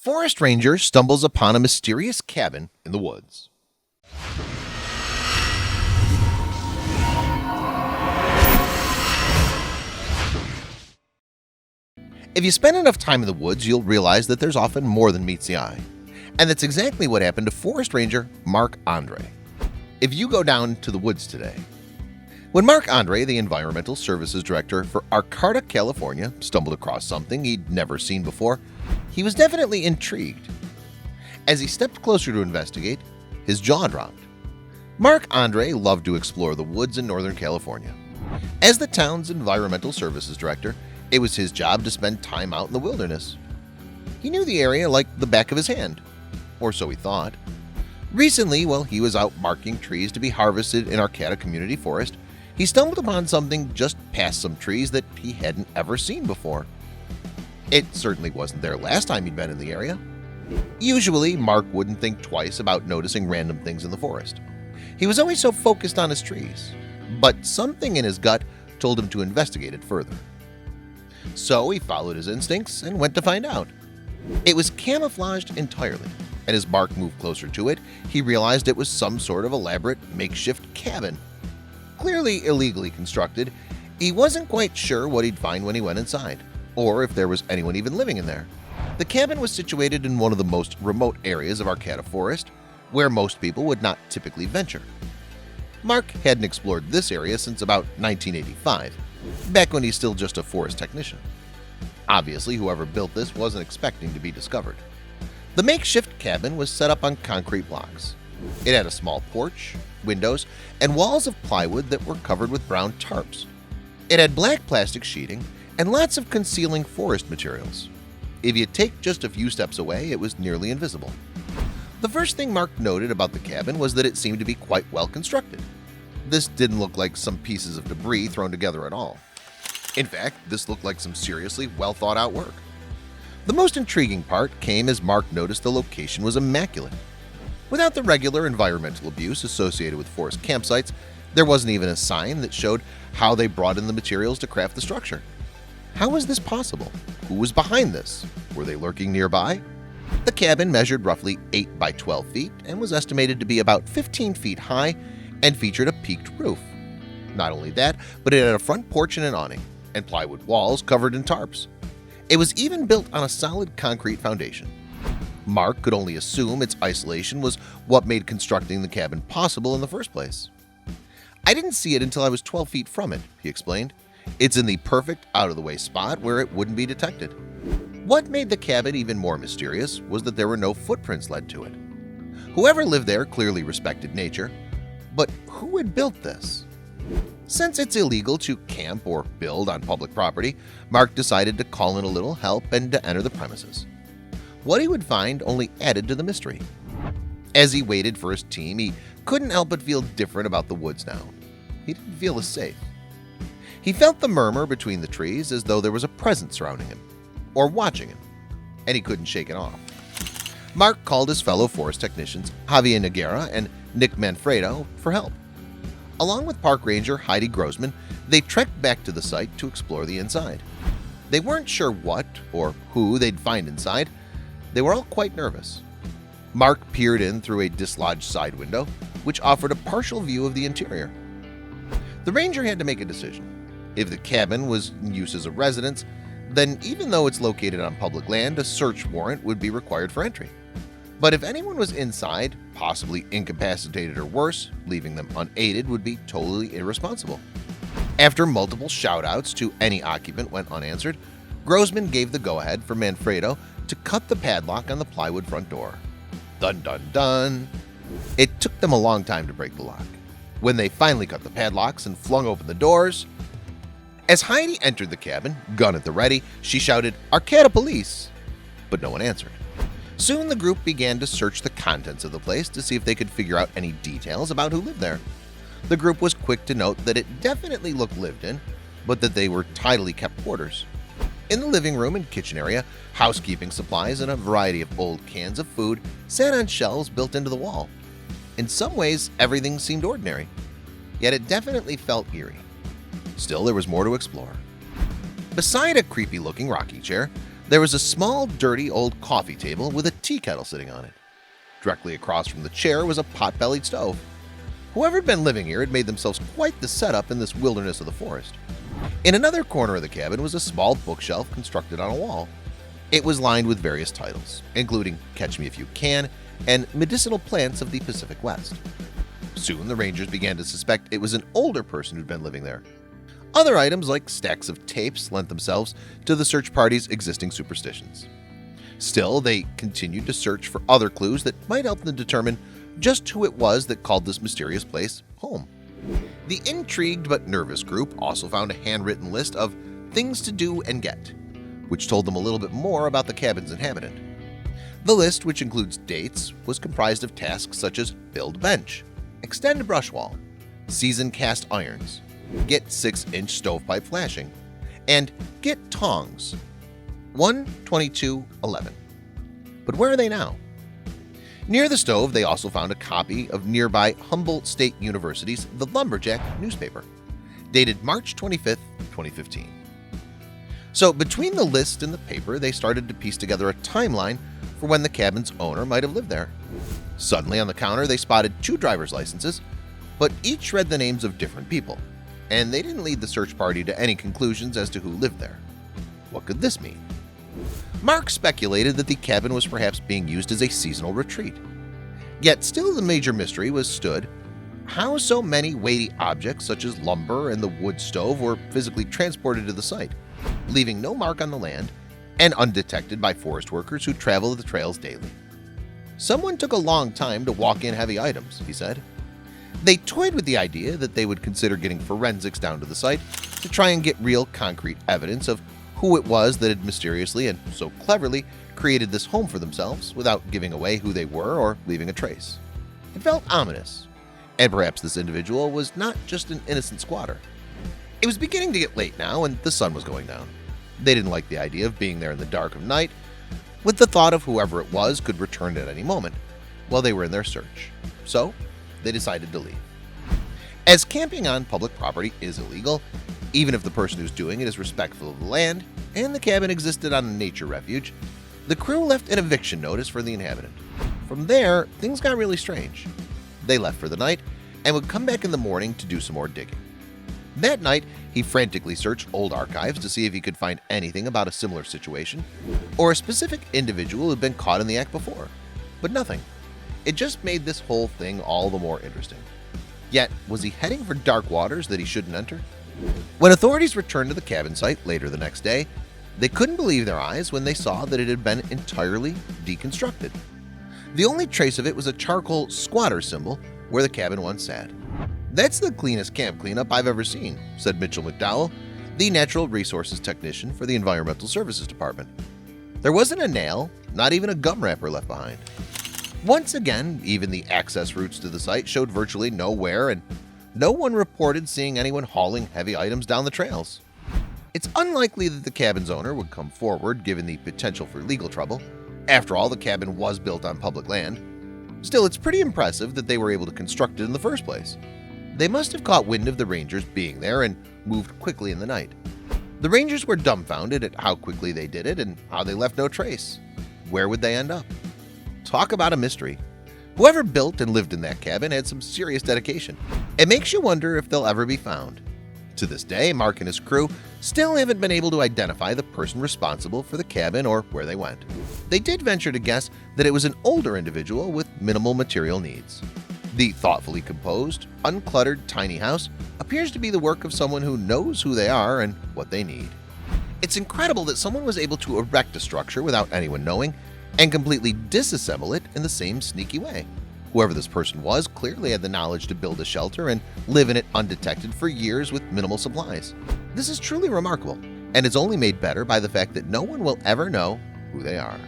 Forest ranger stumbles upon a mysterious cabin in the woods. If you spend enough time in the woods, you'll realize that there's often more than meets the eye. And that's exactly what happened to forest ranger Marc Andre. If you go down to the woods today, when Marc Andre, the environmental services director for Arcata, California, stumbled across something he'd never seen before, he was definitely intrigued. As he stepped closer to investigate, his jaw dropped. Marc Andre loved to explore the woods in Northern California. As the town's environmental services director, it was his job to spend time out in the wilderness. He knew the area like the back of his hand, or so he thought. Recently, while he was out marking trees to be harvested in Arcata Community Forest, he stumbled upon something just past some trees that he hadn't ever seen before. It certainly wasn't there last time he'd been in the area. Usually, Marc wouldn't think twice about noticing random things in the forest. He was always so focused on his trees, but something in his gut told him to investigate it further. So he followed his instincts and went to find out. It was camouflaged entirely, and as Marc moved closer to it, he realized it was some sort of elaborate makeshift cabin. Clearly illegally constructed, he wasn't quite sure what he'd find when he went inside, or if there was anyone even living in there. The cabin was situated in one of the most remote areas of Arcata Forest, where most people would not typically venture. Marc hadn't explored this area since about 1985, back when he's still just a forest technician. Obviously, whoever built this wasn't expecting to be discovered. The makeshift cabin was set up on concrete blocks. It had a small porch, windows, and walls of plywood that were covered with brown tarps. It had black plastic sheeting and lots of concealing forest materials. If you take just a few steps away, it was nearly invisible. The first thing Marc noted about the cabin was that it seemed to be quite well constructed. This didn't look like some pieces of debris thrown together at all. In fact, this looked like some seriously well thought out work. The most intriguing part came as Marc noticed the location was immaculate. Without the regular environmental abuse associated with forest campsites, there wasn't even a sign that showed how they brought in the materials to craft the structure. How was this possible? Who was behind this? Were they lurking nearby? The cabin measured roughly 8 by 12 feet and was estimated to be about 15 feet high and featured a peaked roof. Not only that, but it had a front porch and an awning, and plywood walls covered in tarps. It was even built on a solid concrete foundation. Marc could only assume its isolation was what made constructing the cabin possible in the first place. "I didn't see it until I was 12 feet from it," he explained. "It's in the perfect out-of-the-way spot where it wouldn't be detected." What made the cabin even more mysterious was that there were no footprints led to it. Whoever lived there clearly respected nature, but who had built this? Since it's illegal to camp or build on public property, Marc decided to call in a little help and to enter the premises. What he would find only added to the mystery. As he waited for his team, he couldn't help but feel different about the woods now. He didn't feel as safe. He felt the murmur between the trees as though there was a presence surrounding him, or watching him, and he couldn't shake it off. Marc called his fellow forest technicians Javier Noguera and Nick Manfredo for help. Along with park ranger Heidi Grossman, they trekked back to the site to explore the inside. They weren't sure what or who they'd find inside. They were all quite nervous. Marc peered in through a dislodged side window, which offered a partial view of the interior. The ranger had to make a decision. If the cabin was in use as a residence, then even though it's located on public land, a search warrant would be required for entry. But if anyone was inside, possibly incapacitated or worse, leaving them unaided would be totally irresponsible. After multiple shout-outs to any occupant went unanswered, Grossman gave the go-ahead for Manfredo to cut the padlock on the plywood front door. Dun dun dun! It took them a long time to break the lock. When they finally cut the padlocks and flung open the doors, as Heidi entered the cabin, gun at the ready, she shouted, "Arcata Police!" But no one answered. Soon the group began to search the contents of the place to see if they could figure out any details about who lived there. The group was quick to note that it definitely looked lived in, but that they were tidily kept quarters. In the living room and kitchen area, housekeeping supplies and a variety of old cans of food sat on shelves built into the wall. In some ways, everything seemed ordinary, yet it definitely felt eerie. Still, there was more to explore. Beside a creepy-looking rocking chair, There was a small, dirty old coffee table with a tea kettle sitting on it. Directly across from the chair was a pot-bellied stove. Whoever had been living here had made themselves quite the setup in this wilderness of the forest. In another corner of the cabin was a small bookshelf constructed on a wall. It was lined with various titles, including Catch Me If You Can and Medicinal Plants of the Pacific West. Soon the Rangers began to suspect it was an older person who'd been living there. Other items like stacks of tapes lent themselves to the search party's existing superstitions. Still, they continued to search for other clues that might help them determine just who it was that called this mysterious place home. The intrigued but nervous group also found a handwritten list of things to do and get, which told them a little bit more about the cabin's inhabitant. The list, which includes dates, was comprised of tasks such as build bench, extend brush wall, season cast irons, get 6-inch stovepipe flashing, and get tongs. 1/22/11. But where are they now? Near the stove, they also found a copy of nearby Humboldt State University's The Lumberjack newspaper, dated March 25th, 2015. So between the list and the paper, they started to piece together a timeline for when the cabin's owner might have lived there. Suddenly on the counter, they spotted 2 driver's licenses, but each read the names of different people, and they didn't lead the search party to any conclusions as to who lived there. What could this mean? Mark speculated that the cabin was perhaps being used as a seasonal retreat. Yet still the major mystery was stood how so many weighty objects such as lumber and the wood stove were physically transported to the site, leaving no mark on the land and undetected by forest workers who travel the trails daily. Someone took a long time to walk in heavy items, he said. They toyed with the idea that they would consider getting forensics down to the site to try and get real concrete evidence of who it was that had mysteriously and so cleverly created this home for themselves without giving away who they were or leaving a trace. It felt ominous, and perhaps this individual was not just an innocent squatter. It was beginning to get late now and the sun was going down. They didn't like the idea of being there in the dark of night, with the thought of whoever it was could return at any moment while they were in their search. So they decided to leave. As camping on public property is illegal, even if the person who's doing it is respectful of the land and the cabin existed on a nature refuge, the crew left an eviction notice for the inhabitant. From there, things got really strange. They left for the night and would come back in the morning to do some more digging. That night, he frantically searched old archives to see if he could find anything about a similar situation or a specific individual who had been caught in the act before, but nothing. It just made this whole thing all the more interesting. Yet, was he heading for dark waters that he shouldn't enter? When authorities returned to the cabin site later the next day, they couldn't believe their eyes when they saw that it had been entirely deconstructed. The only trace of it was a charcoal squatter symbol where the cabin once sat. "That's the cleanest camp cleanup I've ever seen," said Mitchell McDowell, the Natural Resources Technician for the Environmental Services Department. "There wasn't a nail, not even a gum wrapper left behind." Once again, even the access routes to the site showed virtually no wear, and no one reported seeing anyone hauling heavy items down the trails. It's unlikely that the cabin's owner would come forward given the potential for legal trouble. After all, the cabin was built on public land. Still, it's pretty impressive that they were able to construct it in the first place. They must have caught wind of the Rangers being there and moved quickly in the night. The Rangers were dumbfounded at how quickly they did it and how they left no trace. Where would they end up? Talk about a mystery. Whoever built and lived in that cabin had some serious dedication. It makes you wonder if they'll ever be found. To this day, Mark and his crew still haven't been able to identify the person responsible for the cabin or where they went. They did venture to guess that it was an older individual with minimal material needs. The thoughtfully composed, uncluttered tiny house appears to be the work of someone who knows who they are and what they need. It's incredible that someone was able to erect a structure without anyone knowing and completely disassemble it in the same sneaky way. Whoever this person was clearly had the knowledge to build a shelter and live in it undetected for years with minimal supplies. This is truly remarkable, and is only made better by the fact that no one will ever know who they are.